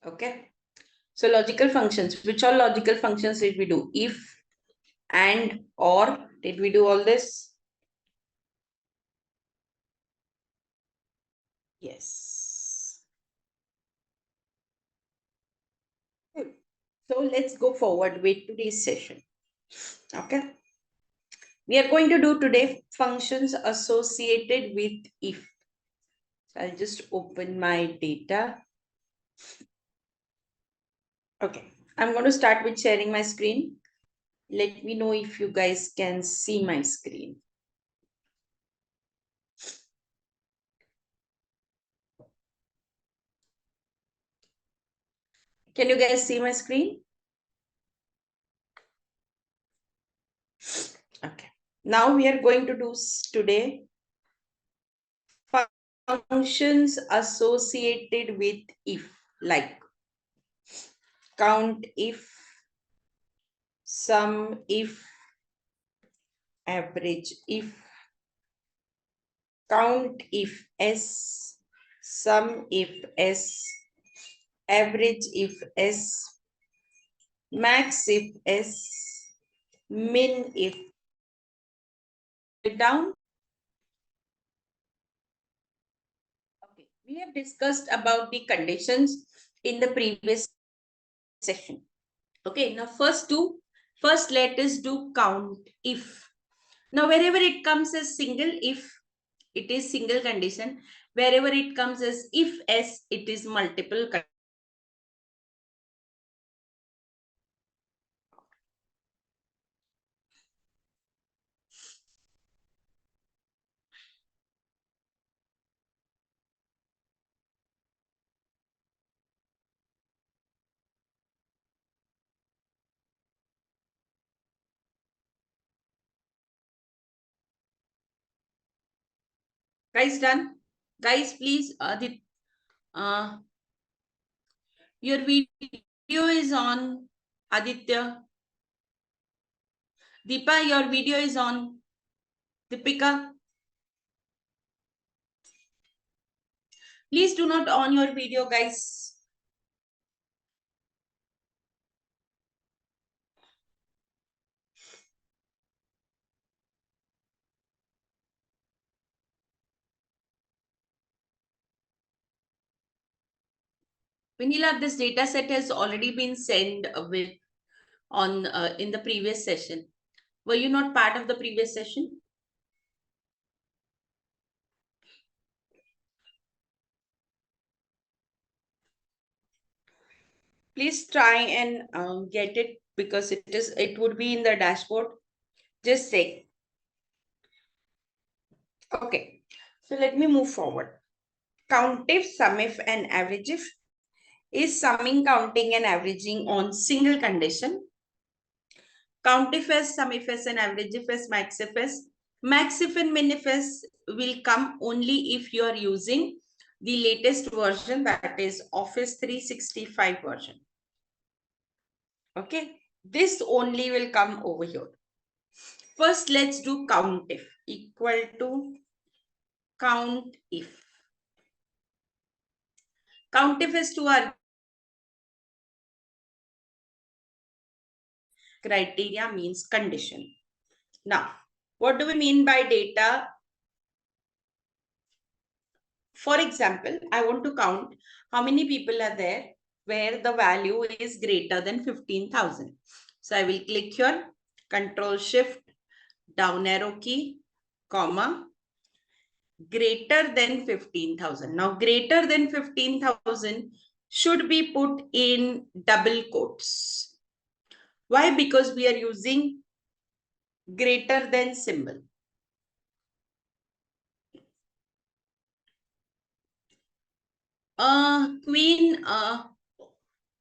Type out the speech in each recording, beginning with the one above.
Okay. So logical functions, which all logical functions did we do? If, and, or, did we do all this? Yes. Good. So let's go forward with today's session. Okay. We are going to do today functions associated with if. So I'll just open my data. Okay. I'm going to start with sharing my screen. Let me know if you guys can see my screen. Can you guys see my screen? Okay. Now we are going to do today functions associated with if, like count if, sum if, average if, count if s, sum if s, average if s, max if s, min if. Down. Okay. We have discussed about the conditions in the previous session. Okay, now first let us do count if. Now wherever it comes as single if, it is single condition. Wherever it comes as if s, it is multiple condition. Guys, done? Guys, please, your video is on, Aditya. Deepa, your video is on. Deepika, please do not on your video, guys. Vinila, this data set has already been sent with on in the previous session. Were you not part of the previous session? Please try and get it because it would be in the dashboard. Just say. Okay. So let me move forward. Count if, sum if, and average if is summing, counting, and averaging on single condition. Count if s, sum if s, and average if s, max if s. Max if and min if s will come only if you are using the latest version, that is Office 365 version. Okay, this only will come over here. First, let's do count if equal to count if. Count if is to our criteria means condition. Now, what do we mean by data? For example, I want to count how many people are there where the value is greater than 15,000. So I will click here, Control Shift, down arrow key, comma, greater than 15,000. Now, greater than 15,000 should be put in double quotes. Why? Because we are using greater than symbol. Queen,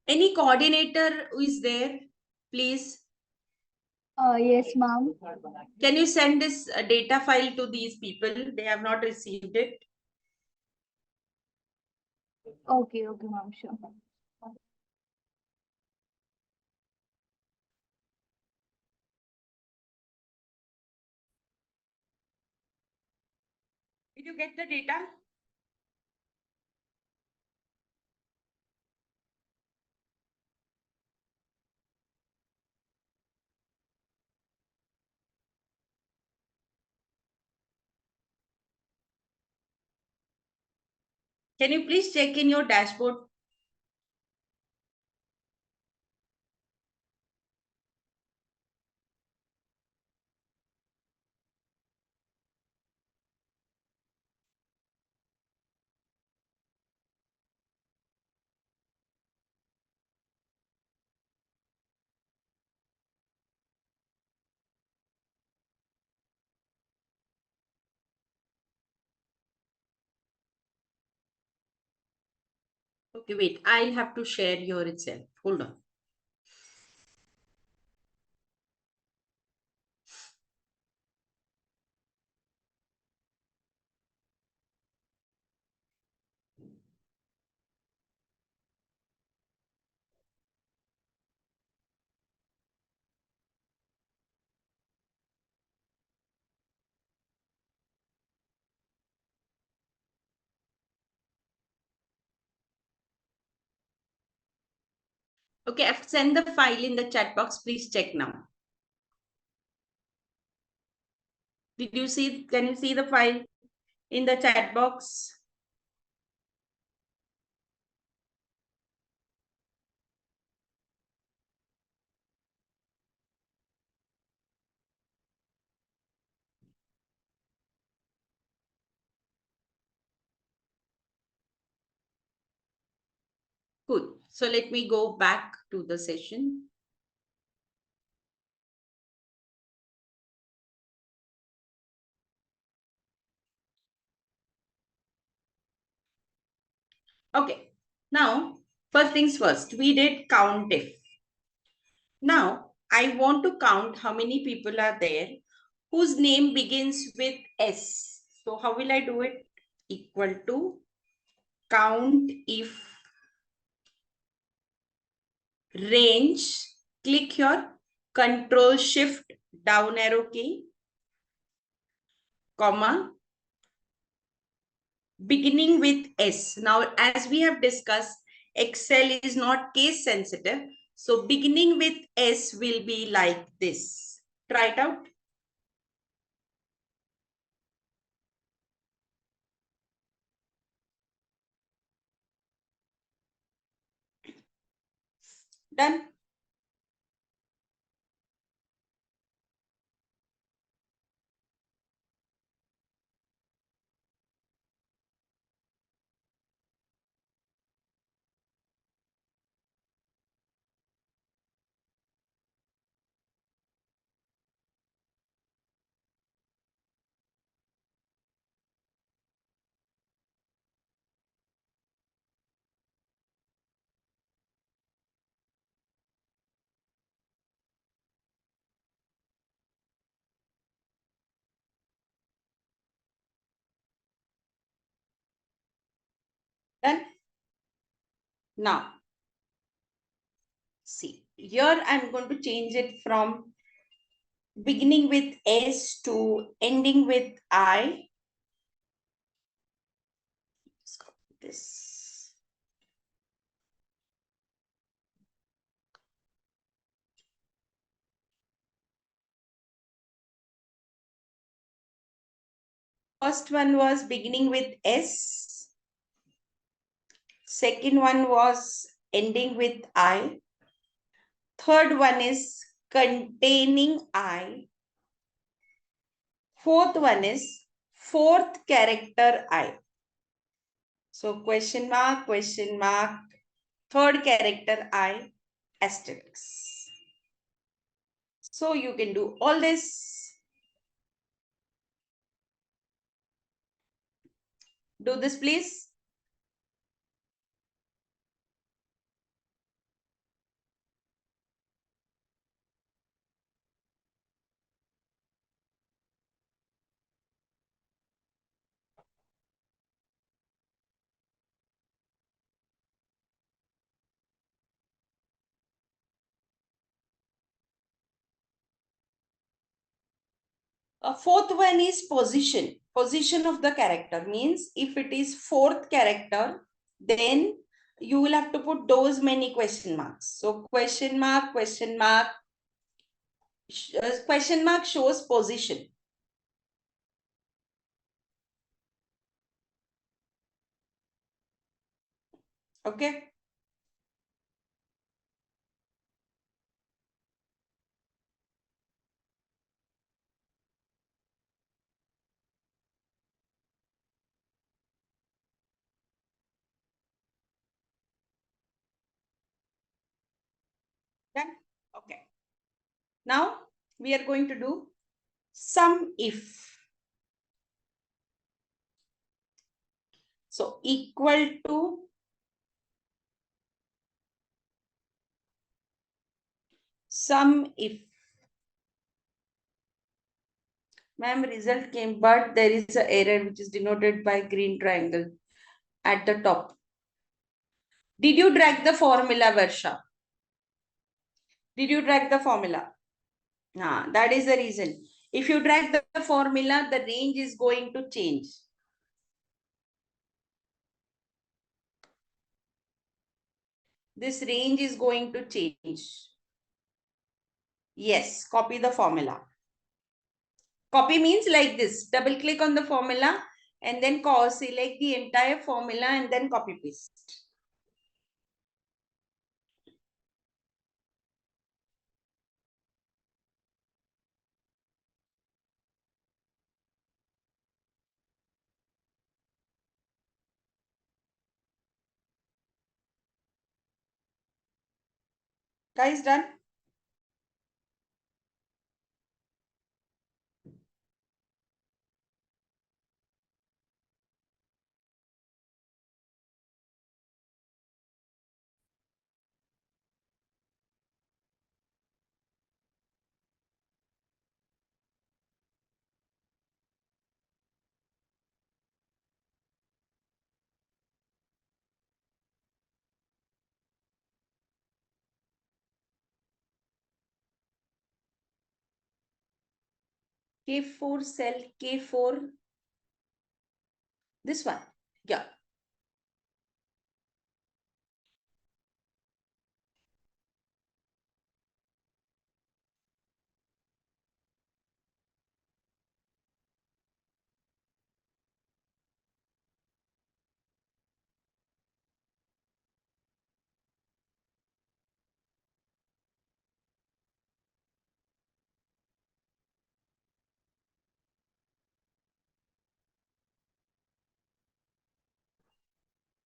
any coordinator who is there, please? Yes, ma'am. Can you send this data file to these people? They have not received it. Okay, ma'am, sure. Did you get the data? Can you please check in your dashboard? Okay, wait. I'll have to share your itself. Hold on. Okay, I've sent the file in the chat box. Please check now. Did you see? Can you see the file in the chat box? Good. So let me go back to the session. Okay. Now, first things first, we did count if. Now, I want to count how many people are there whose name begins with S. So how will I do it? Equal to count if range. Click here, Control Shift down arrow key, comma, beginning with S. Now, as we have discussed, Excel is not case sensitive. So beginning with S will be like this. Try it out. Done. Done. Now, see, here I'm going to change it from beginning with S to ending with I. Let's copy this. First one was beginning with S. Second one was ending with I. Third one is containing I. Fourth one is fourth character I. So question mark, third character I, asterisk. So you can do all this. Do this, please. A fourth one is position. Position of the character means if it is fourth character, then you will have to put those many question marks. So question mark, question mark shows position. Okay. Done. Okay. Now we are going to do sum if. So equal to sum if. Ma'am, result came, but there is an error which is denoted by green triangle at the top. Did you drag the formula, Varsha? Did you drag the formula? That is the reason. If you drag the formula, the range is going to change. This range is going to change. Yes, copy the formula. Copy means like this. Double click on the formula and then select the entire formula and then copy paste. Guys, done? K4 cell, K4. This one. Yeah.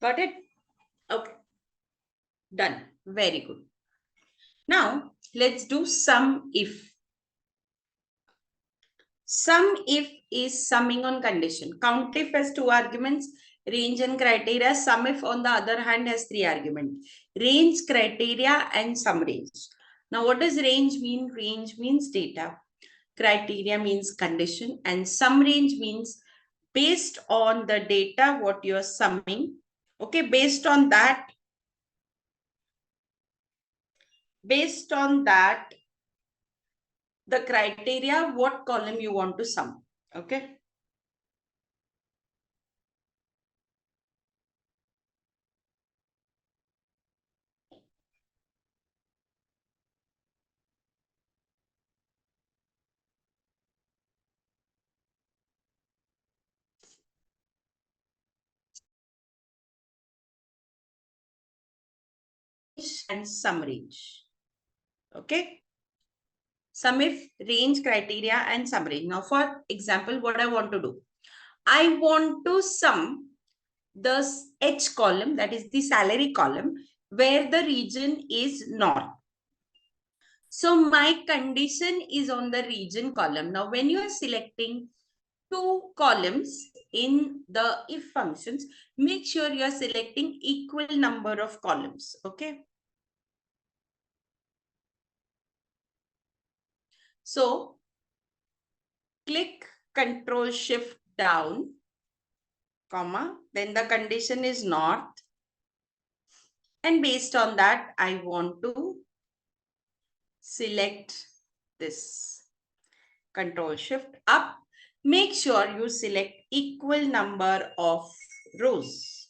Got it? Okay. Done. Very good. Now, let's do sum if. Sum if is summing on condition. Count if has two arguments, range and criteria. Sum if, on the other hand, has three arguments, range, criteria, and sum range. Now, what does range mean? Range means data. Criteria means condition. And sum range means based on the data, what you're summing. Okay, based on that, the criteria, what column you want to sum. Okay. And sum range. Okay. Sum if, range, criteria, and sum range. Now, for example, what I want to do, I want to sum the H column, that is the salary column, where the region is north. So my condition is on the region column. Now, when you are selecting two columns in the if functions, make sure you are selecting equal number of columns. Okay. So click Control Shift down, comma, then the condition is north. And based on that, I want to select this. Control Shift up. Make sure you select equal number of rows.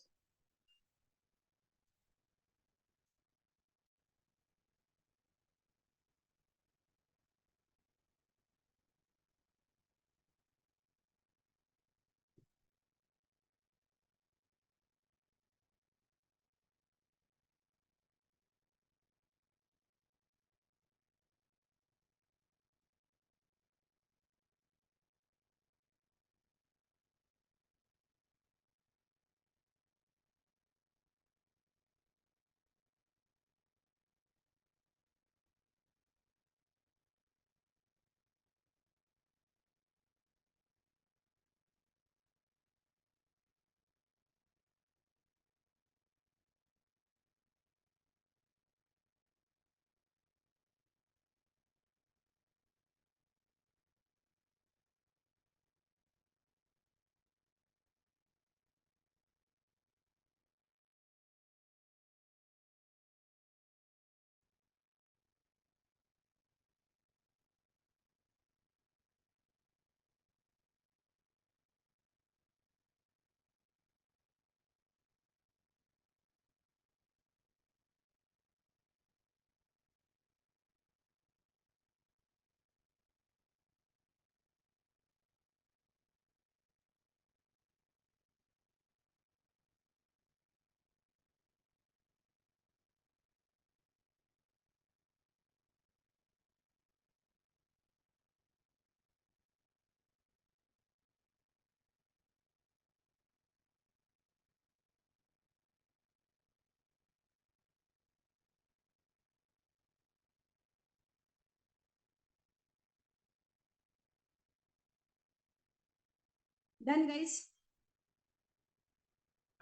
Done, guys?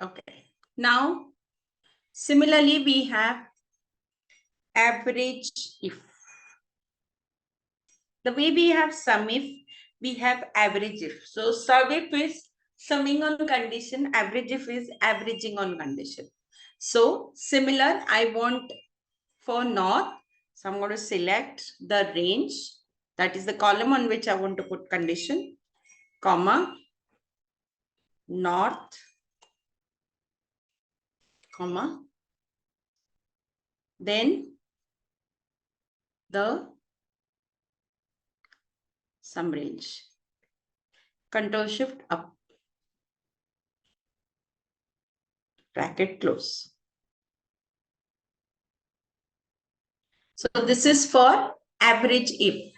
Okay. Now, similarly, we have average if. The way we have sum if, we have average if. So sum if is summing on condition, average if is averaging on condition. So similar, I want for north, so I'm going to select the range, that is the column on which I want to put condition, comma, north, comma, then the sum range. Control shift up, bracket close. So this is for average if.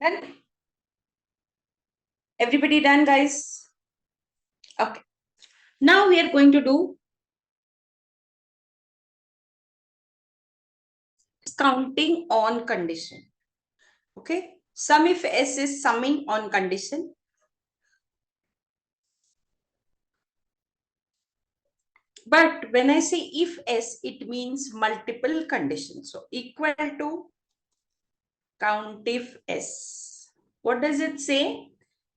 Done? Everybody done, guys? Okay. Now we are going to do counting on condition. Okay. Sum if S is summing on condition. But when I say if S, it means multiple conditions. So equal to count if S. What does it say?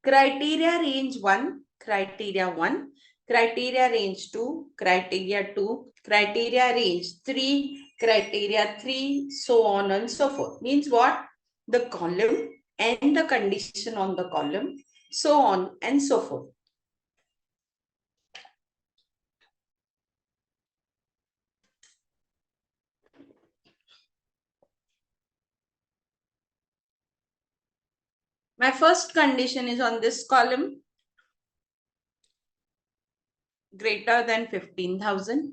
Criteria range 1, criteria 1, criteria range 2, criteria 2, criteria range 3, criteria 3, so on and so forth. Means what? The column and the condition on the column, so on and so forth. My first condition is on this column, greater than 15,000.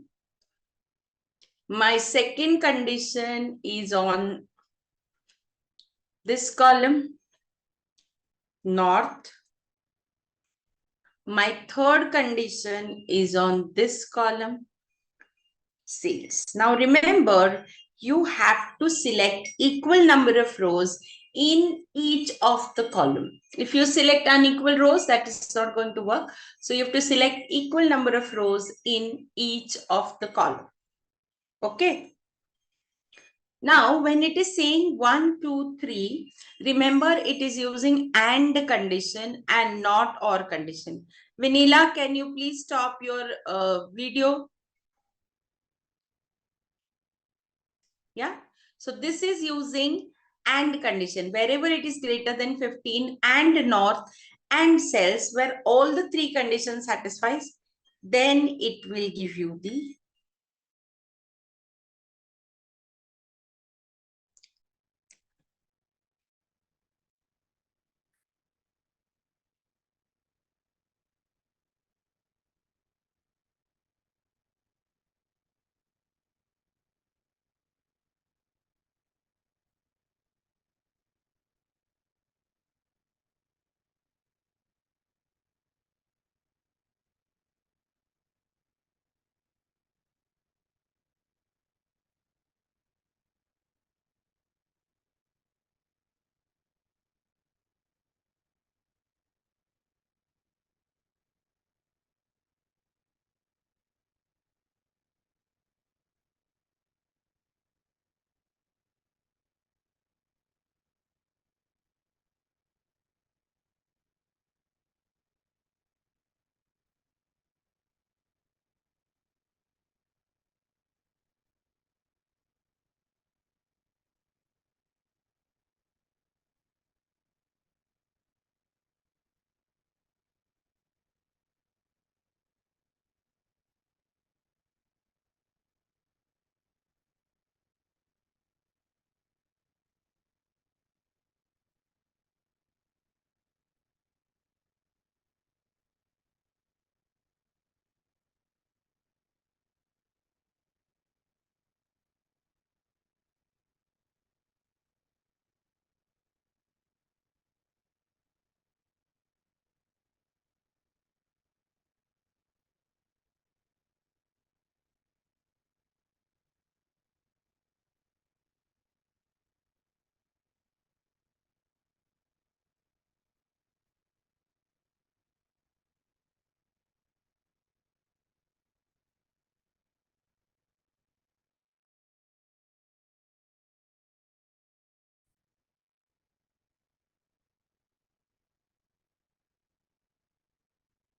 My second condition is on this column, north. My third condition is on this column, sales. Now remember, you have to select equal number of rows in each of the column. If you select unequal rows, that is not going to work. So you have to select equal number of rows in each of the column. Okay. Now, when it is saying 1, 2, 3, remember it is using AND condition and not OR condition. Vanilla, can you please stop your video? Yeah. So this is using and condition. Wherever it is greater than 15 and north and cells where all the three conditions satisfies, then it will give you the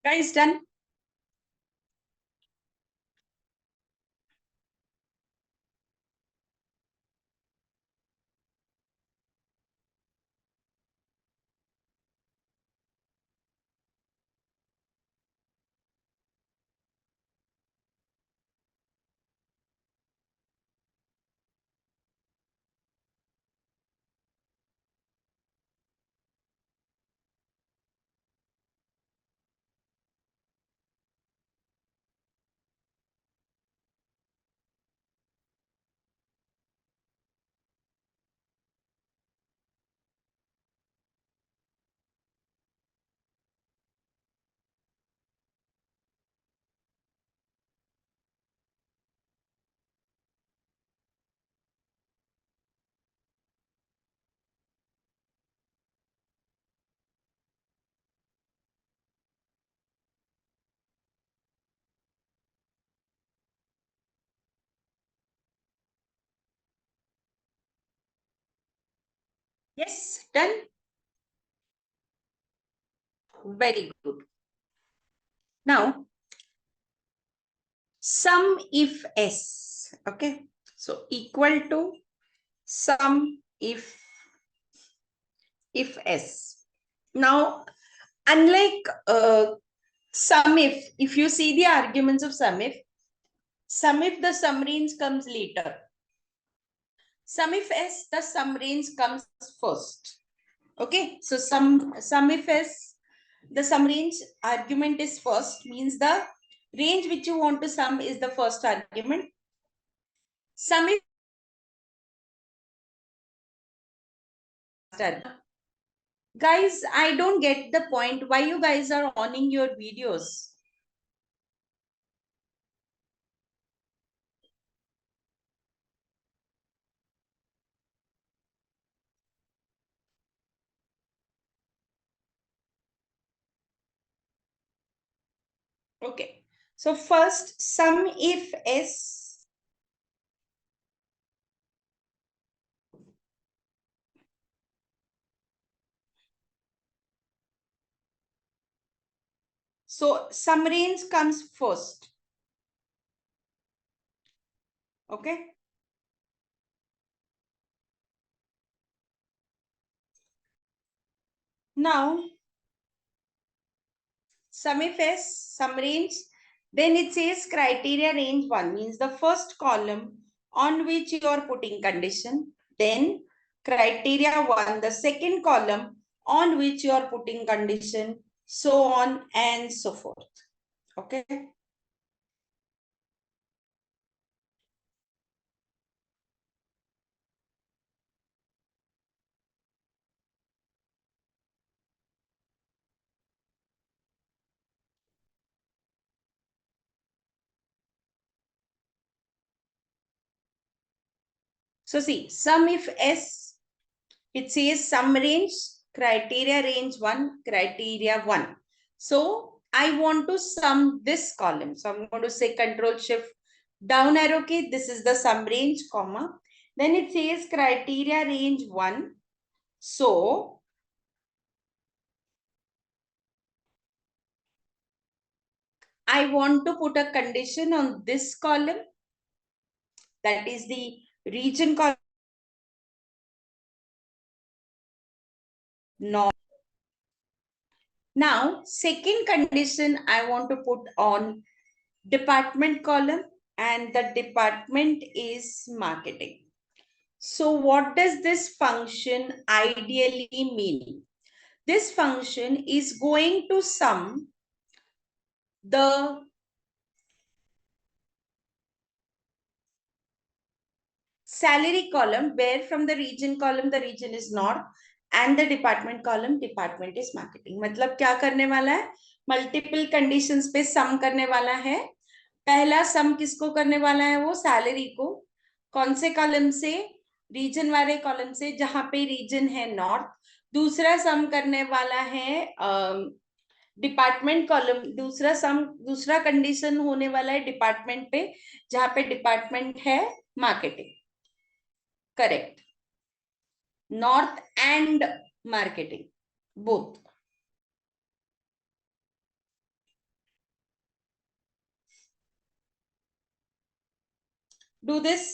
guys done. Yes, done. Very good. Now, sum if S. Okay. So equal to sum if S. Now, unlike sum if you see the arguments of sum if the sum range comes later. Sum if S, the sum range comes first. Okay. So sum if S, the sum range argument is first, means the range which you want to sum is the first argument. Sum if guys, I don't get the point why you guys are owning your videos. Okay. So first sum if S. So sum range comes first. Okay. Now, sum if S, sum range, then it says criteria range 1 means the first column on which you are putting condition. Then criteria 1, the second column on which you are putting condition, so on and so forth. Okay. So see, sum if S, it says sum range, criteria range 1, criteria 1. So I want to sum this column. So I'm going to say control shift down arrow key. This is the sum range, comma. Then it says criteria range 1. So I want to put a condition on this column. That is the region column. No. Now, second condition I want to put on department column, and the department is marketing. So what does this function ideally mean? This function is going to sum the salary column, where from the region column the region is north, and the department column department is marketing. मतलब क्या करने वाला है? Multiple conditions पे सम करने वाला है. पहला सम किसको करने वाला है? वो सैलरी को. कौन से कॉलम से? रीजन वाले कॉलम से, जहां पे रीजन है नॉर्थ. दूसरा सम करने वाला है डिपार्टमेंट कॉलम. दूसरा कंडीशन होने वाला है डिपार्टमेंट पे, जहां पे डिपार्टमेंट है marketing. Correct. North and marketing, both. Do this.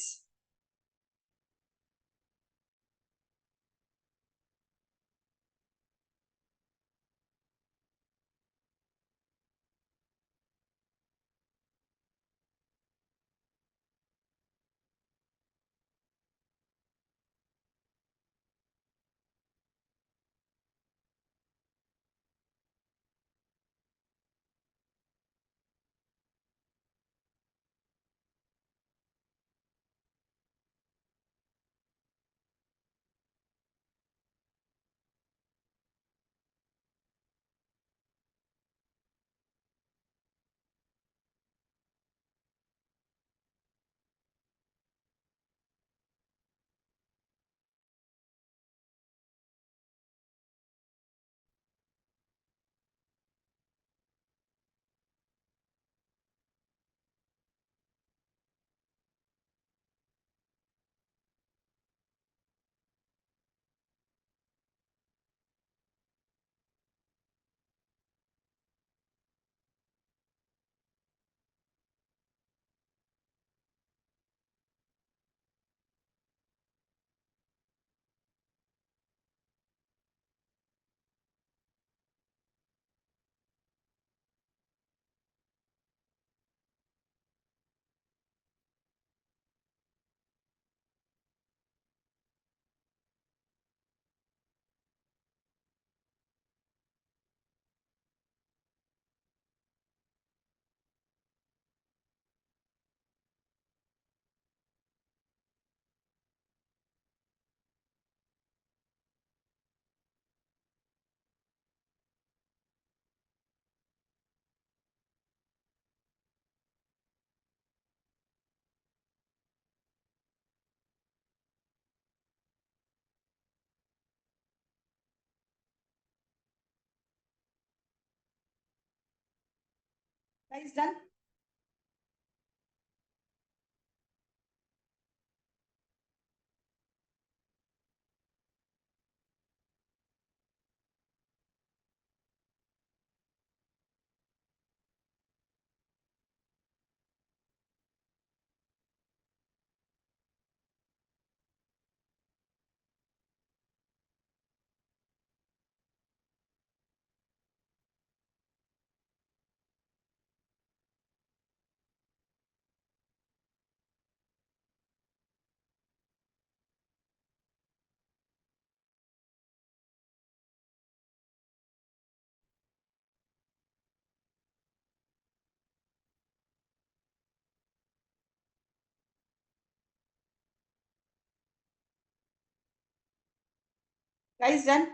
Guys, done. Guys, done?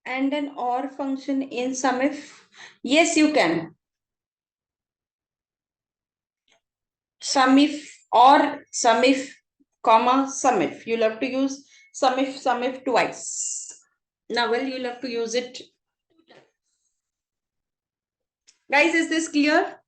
And an OR function in SUMIF? Yes, you can. SUMIF or SUMIF, comma, SUMIF. You'll have to use SUMIF, SUMIF twice. Now, well, you'll have to use it. Guys, is this clear?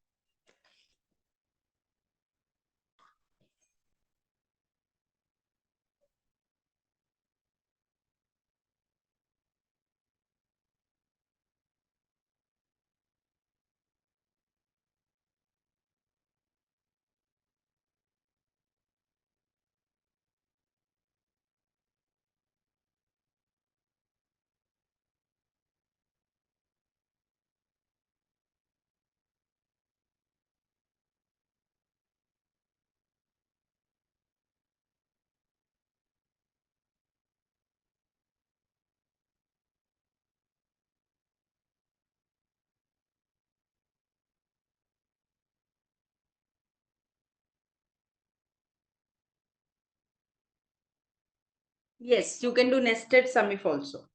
Yes, you can do nested SUMIF also.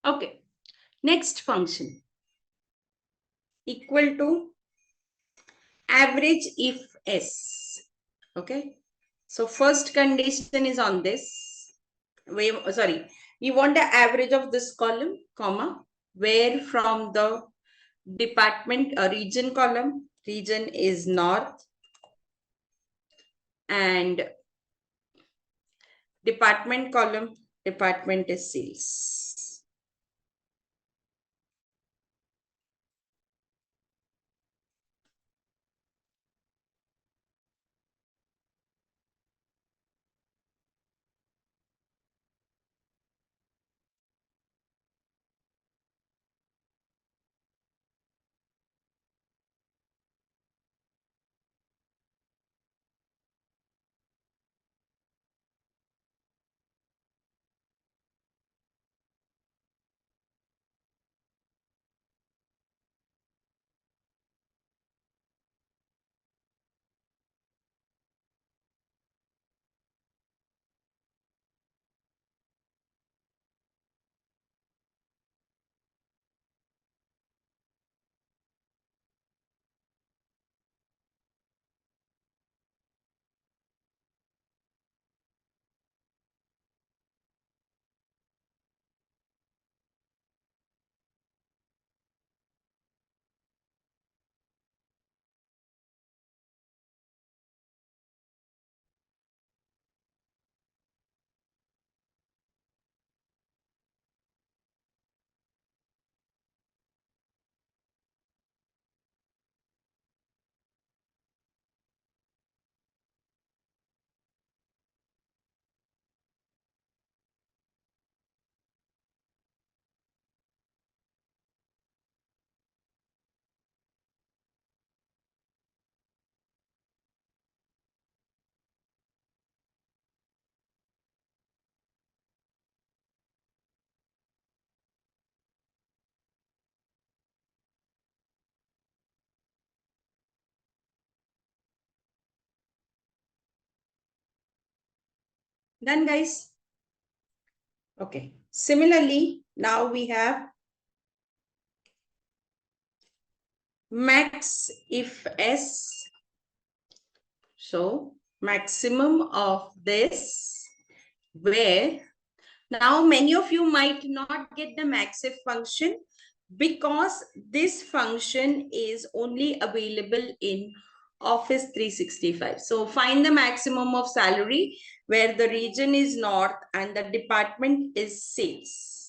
Okay, next function equal to average if S. Okay, so first condition is on this. We want the average of this column, comma, where from the department region column, region is north, and department column, department is sales. Done, guys? Okay. Similarly, now we have max if S. So maximum of this, where now many of you might not get the max if function, because this function is only available in Office 365. So find the maximum of salary where the region is north and the department is sales.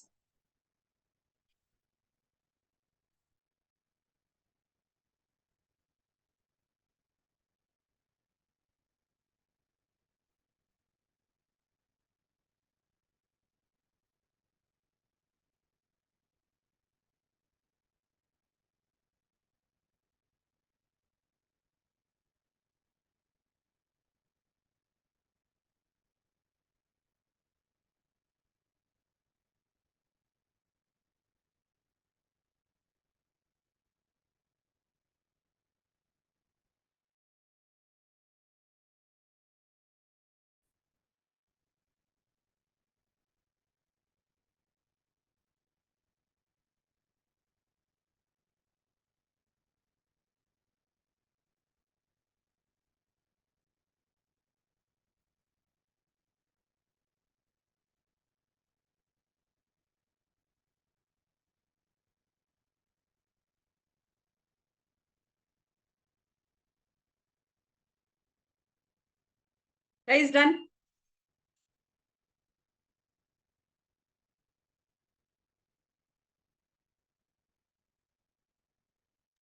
Guys, done?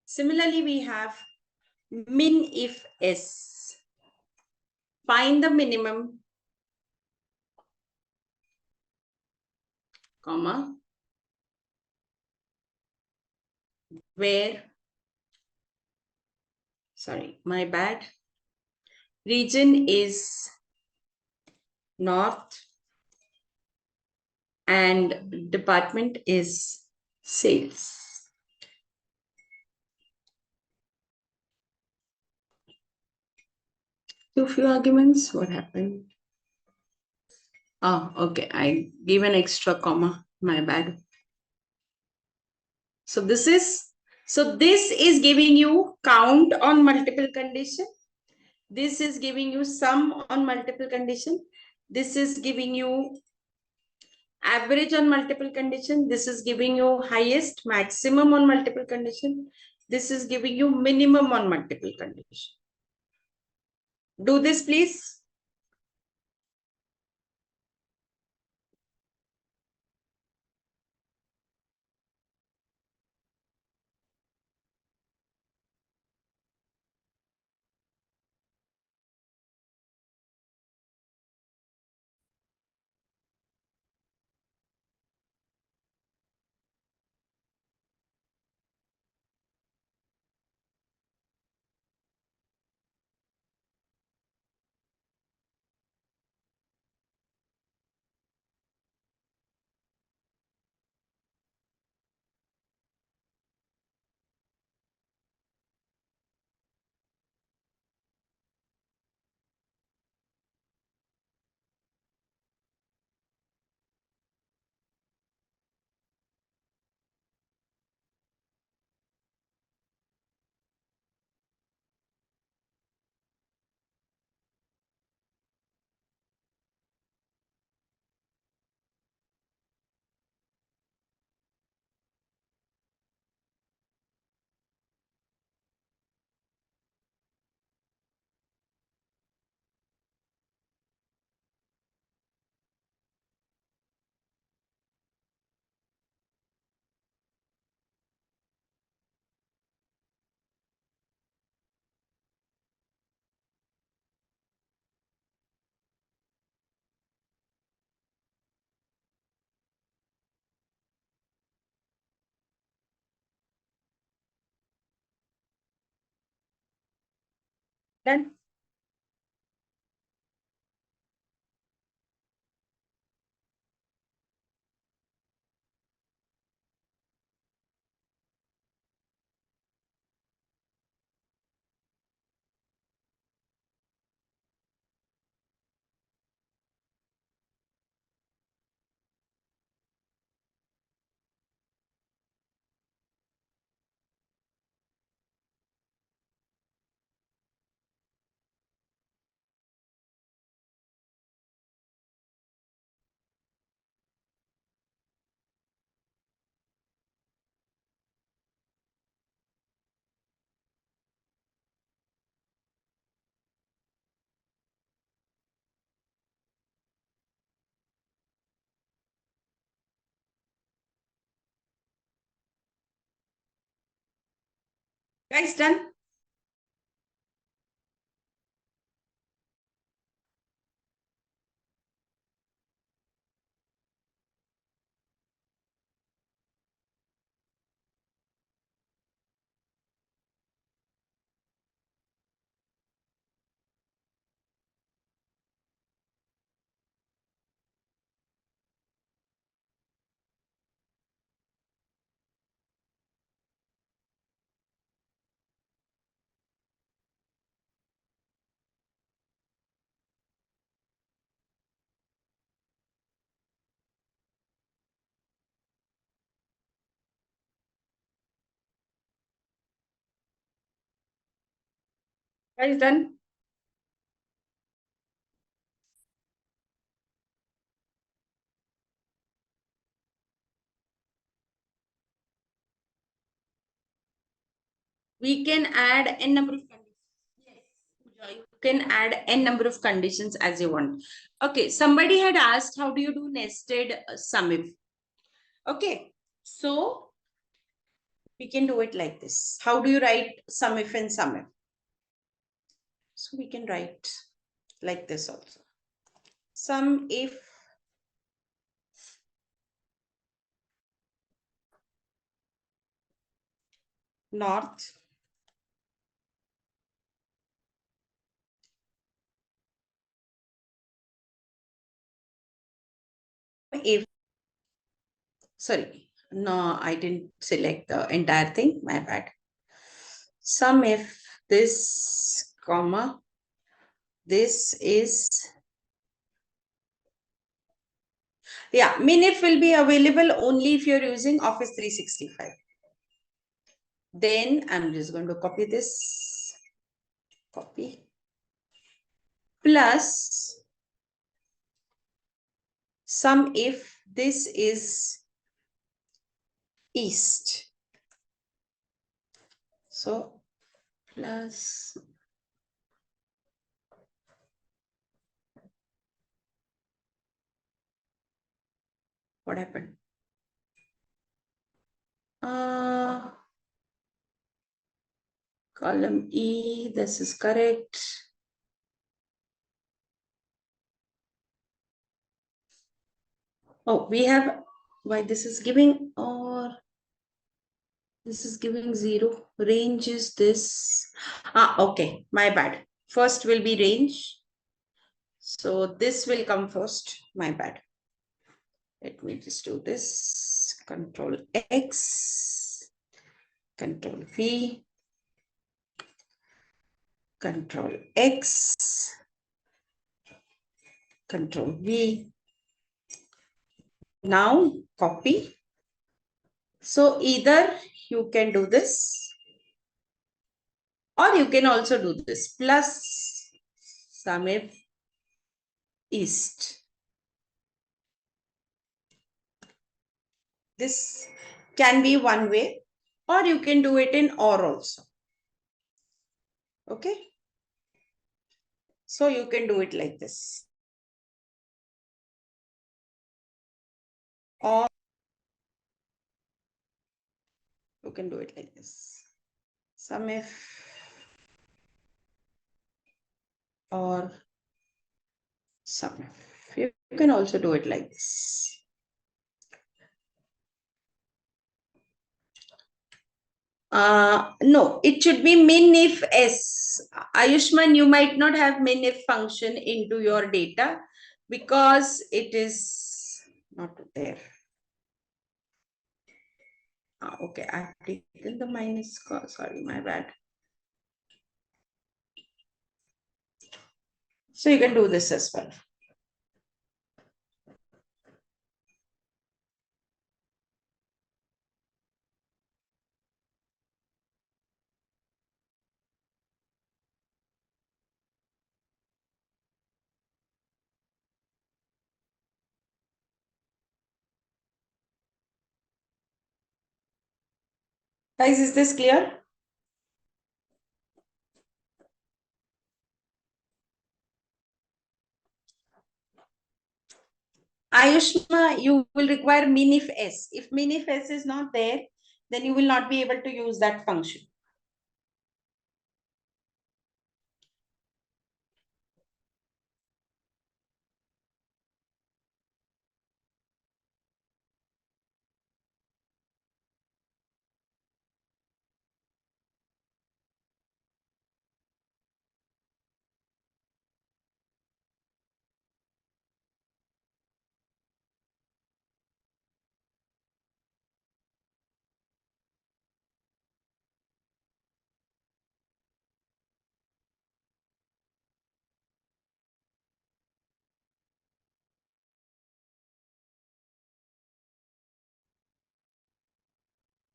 Similarly, we have min if s. Find the minimum, comma, where, sorry, my bad, region is north and department is sales. Too few arguments, what happened? Oh, okay, I gave an extra comma, my bad. So this is giving you count on multiple condition. This is giving you sum on multiple condition. This is giving you average on multiple condition. This is giving you highest maximum on multiple condition. This is giving you minimum on multiple condition. Do this, please. Done. Guys, done? Guys, done? We can add n number of conditions. Yes, Pooja, you can add n number of conditions as you want. Okay, somebody had asked, how do you do nested sum if? Okay, so we can do it like this. How do you write sum if and sum if? So we can write like this also. Sum if north if, sorry, no, I didn't select the entire thing, my bad. Sum if this comma this is, yeah, minif will be available only if you're using Office 365. Then I'm just going to copy this, copy, plus sum if this is east. So plus what happened? Column E, this is correct. Oh, we have, why this is giving, or this is giving 0. Range is this. Okay, my bad. First will be range. So this will come first, my bad. Let me just do this. Control X, Control V, Control X, Control V. Now copy. So either you can do this or you can also do this, plus sum if east. This can be one way, or you can do it in or also. Okay. So you can do it like this. Or you can do it like this. Sum if or sum if. You can also do it like this. No, it should be min if s. Ayushman, you might not have min if function into your data because it is not there. Okay, I have taken the minus, sorry, my bad. So you can do this as well. Guys, is this clear? Ayushma, you will require min if s. If min if s is not there, then you will not be able to use that function.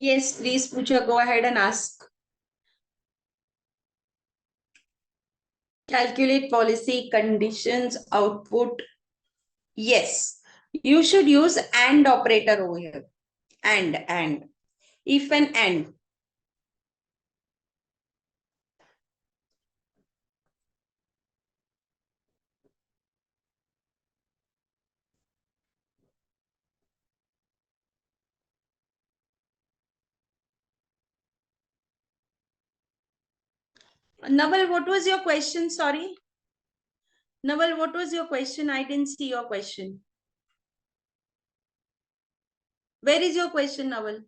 Yes, please, Pooja, go ahead and ask. Calculate policy conditions output. Yes, you should use AND operator over here. And. If and AND. Naval, what was your question? Sorry. Naval, what was your question? I didn't see your question. Where is your question, Naval?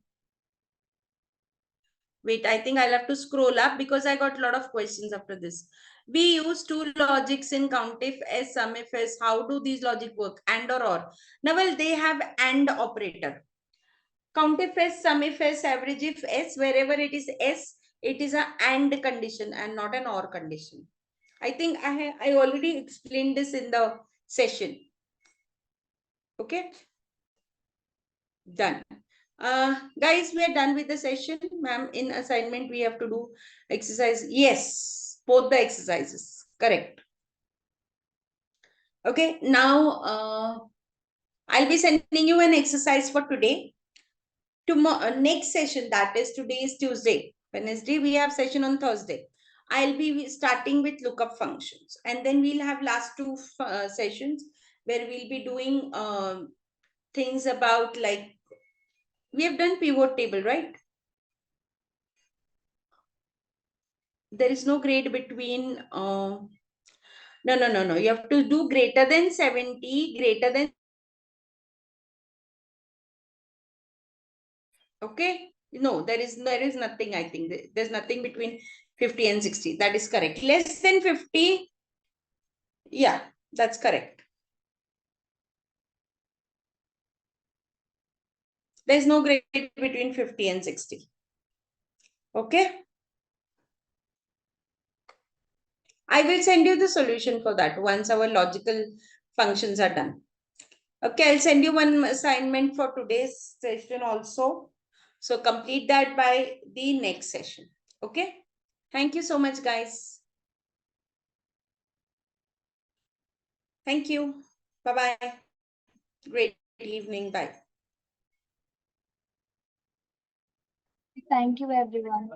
Wait, I think I'll have to scroll up because I got a lot of questions after this. We use two logics in COUNTIF, S, SUMIF, S. How do these logic work? AND or? Naval, they have AND operator. COUNTIF S, SUMIF S, average if S, wherever it is S, it is a AND condition and not an OR condition. I think I already explained this in the session. Okay. Done. Guys, we are done with the session. Ma'am, in assignment, we have to do exercise. Yes, both the exercises. Correct. Okay, now I'll be sending you an exercise for today. Tomorrow, next session, that is today is Tuesday. Wednesday, we have session on Thursday. I'll be starting with lookup functions. And then we'll have last two sessions where we'll be doing things about like, we have done pivot table, right? There is no grade between, no. You have to do greater than 70, greater than, okay? No, there is nothing, I think. There's nothing between 50 and 60. That is correct. Less than 50, yeah, that's correct. There's no grade between 50 and 60. Okay? I will send you the solution for that once our logical functions are done. Okay, I'll send you one assignment for today's session also. So complete that by the next session. Okay? Thank you so much, guys. Thank you. Bye-bye. Great evening. Bye. Thank you, everyone.